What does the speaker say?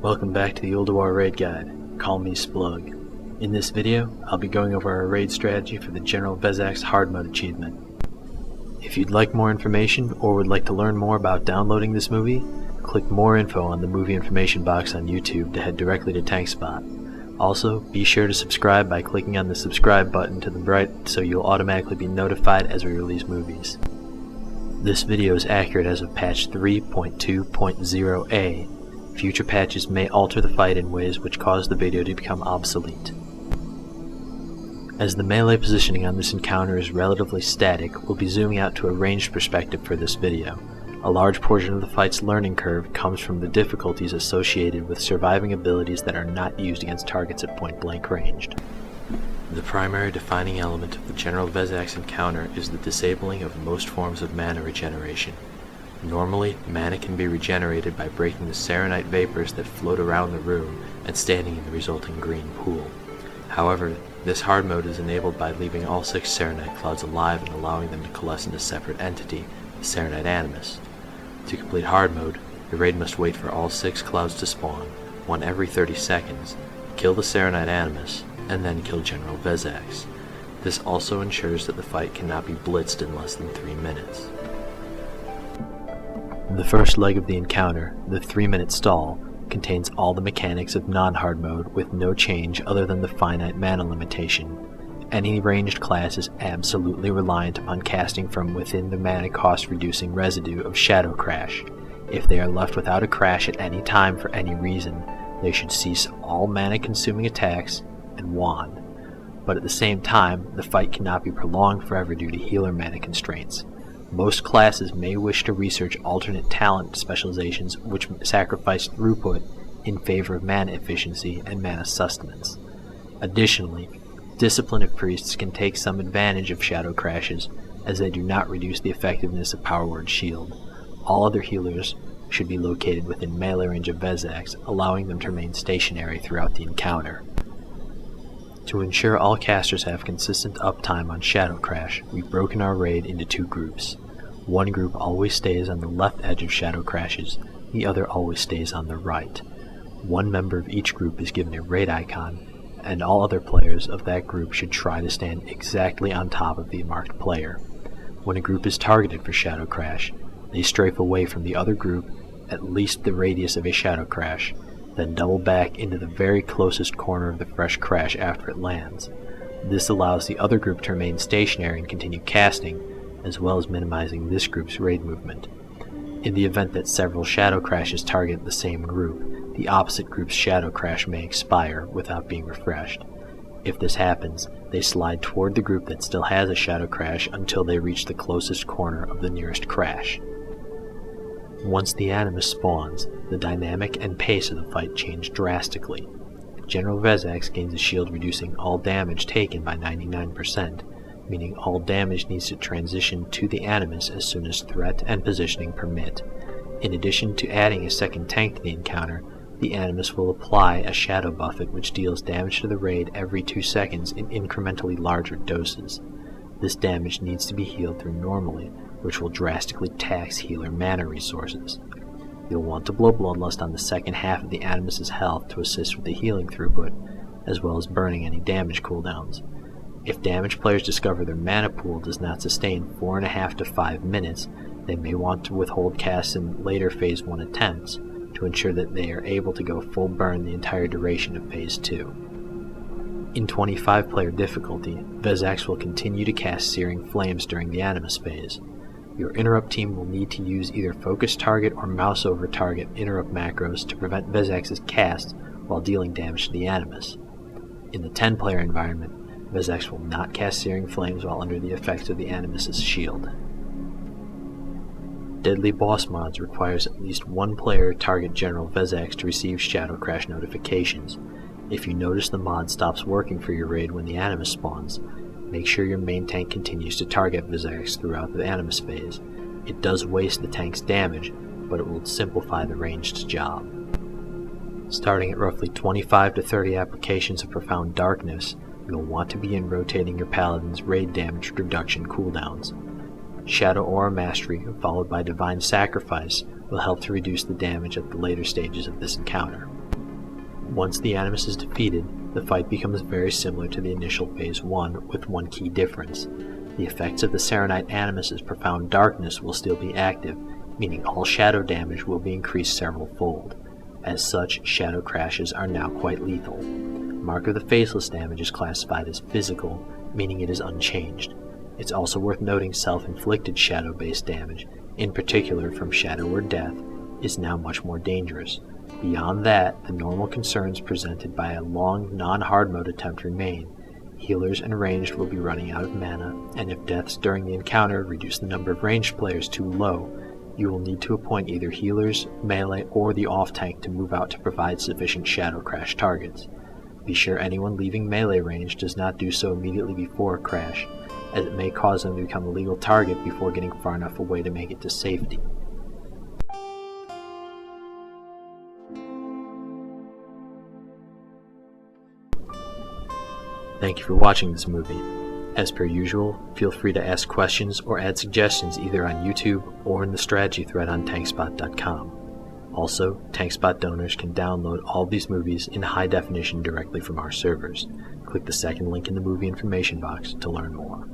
Welcome back to the Old War Raid Guide. Call me Splug. In this video, I'll be going over our raid strategy for the General Vezax hard mode achievement. If you'd like more information or would like to learn more about downloading this movie, click more info on the movie information box on YouTube to head directly to TankSpot. Also, be sure to subscribe by clicking on the subscribe button to the right so you'll automatically be notified as we release movies. This video is accurate as of patch 3.2.0a. Future patches may alter the fight in ways which cause the video to become obsolete. As the melee positioning on this encounter is relatively static, we'll be zooming out to a ranged perspective for this video. A large portion of the fight's learning curve comes from the difficulties associated with surviving abilities that are not used against targets at point-blank ranged. The primary defining element of the General Vezax encounter is the disabling of most forms of mana regeneration. Normally, mana can be regenerated by breaking the Serenite vapors that float around the room and standing in the resulting green pool. However, this hard mode is enabled by leaving all 6 Serenite clouds alive and allowing them to coalesce in a separate entity, the Serenite Animus. To complete hard mode, the raid must wait for all 6 clouds to spawn, one every 30 seconds, kill the Serenite Animus, and then kill General Vezax. This also ensures that the fight cannot be blitzed in less than 3 minutes. The first leg of the encounter, the 3-minute stall, contains all the mechanics of non-hard mode with no change other than the finite mana limitation. Any ranged class is absolutely reliant upon casting from within the mana cost reducing residue of Shadow Crash. If they are left without a crash at any time for any reason, they should cease all mana consuming attacks and wand. But at the same time, the fight cannot be prolonged forever due to healer mana constraints. Most classes may wish to research alternate talent specializations which sacrifice throughput in favor of mana efficiency and mana sustenance. Additionally, Discipline of Priests can take some advantage of Shadow Crashes, as they do not reduce the effectiveness of Power Word Shield. All other healers should be located within melee range of Vezax, allowing them to remain stationary throughout the encounter. To ensure all casters have consistent uptime on Shadow Crash, we've broken our raid into 2 groups. One group always stays on the left edge of Shadow Crashes, the other always stays on the right. One member of each group is given a raid icon, and all other players of that group should try to stand exactly on top of the marked player. When a group is targeted for Shadow Crash, they strafe away from the other group at least the radius of a Shadow Crash, then double back into the very closest corner of the fresh crash after it lands. This allows the other group to remain stationary and continue casting, as well as minimizing this group's raid movement. In the event that several Shadow Crashes target the same group, the opposite group's Shadow Crash may expire without being refreshed. If this happens, they slide toward the group that still has a Shadow Crash until they reach the closest corner of the nearest crash. Once the Animus spawns, the dynamic and pace of the fight change drastically. General Vezax gains a shield reducing all damage taken by 99%, meaning all damage needs to transition to the Animus as soon as threat and positioning permit. In addition to adding a second tank to the encounter, the Animus will apply a Shadow Buffet which deals damage to the raid every 2 seconds in incrementally larger doses. This damage needs to be healed through normally, which will drastically tax healer mana resources. You'll want to blow Bloodlust on the second half of the Animus' health to assist with the healing throughput, as well as burning any damage cooldowns. If damaged players discover their mana pool does not sustain 4.5 to 5 minutes, they may want to withhold casts in later Phase 1 attempts to ensure that they are able to go full burn the entire duration of Phase 2. In 25-player difficulty, Vezax will continue to cast Searing Flames during the Animus phase. Your interrupt team will need to use either focus target or mouse over target interrupt macros to prevent Vezax's cast while dealing damage to the Animus. In the 10-player environment, Vezax will not cast Searing Flames while under the effects of the Animus' shield. Deadly Boss mods requires at least one player target General Vezax to receive Shadow Crash notifications. If you notice the mod stops working for your raid when the Animus spawns, make sure your main tank continues to target Vezax throughout the Animus phase. It does waste the tank's damage, but it will simplify the ranged job. Starting at roughly 25 to 30 applications of Profound Darkness, you'll want to begin rotating your paladin's raid damage reduction cooldowns. Shadow Aura Mastery, followed by Divine Sacrifice, will help to reduce the damage at the later stages of this encounter. Once the Animus is defeated, the fight becomes very similar to the initial Phase 1 with one key difference. The effects of the Serenite Animus' profound darkness will still be active, meaning all shadow damage will be increased several-fold. As such, shadow crashes are now quite lethal. Mark of the Faceless damage is classified as physical, meaning it is unchanged. It's also worth noting self-inflicted shadow-based damage, in particular from shadow or death, is now much more dangerous. Beyond that, the normal concerns presented by a long, non-hard mode attempt remain. Healers and ranged will be running out of mana, and if deaths during the encounter reduce the number of ranged players too low, you will need to appoint either healers, melee, or the off-tank to move out to provide sufficient shadow crash targets. Be sure anyone leaving melee range does not do so immediately before a crash, as it may cause them to become a legal target before getting far enough away to make it to safety. Thank you for watching this movie. As per usual, feel free to ask questions or add suggestions either on YouTube or in the strategy thread on TankSpot.com. Also, TankSpot donors can download all these movies in high definition directly from our servers. Click the second link in the movie information box to learn more.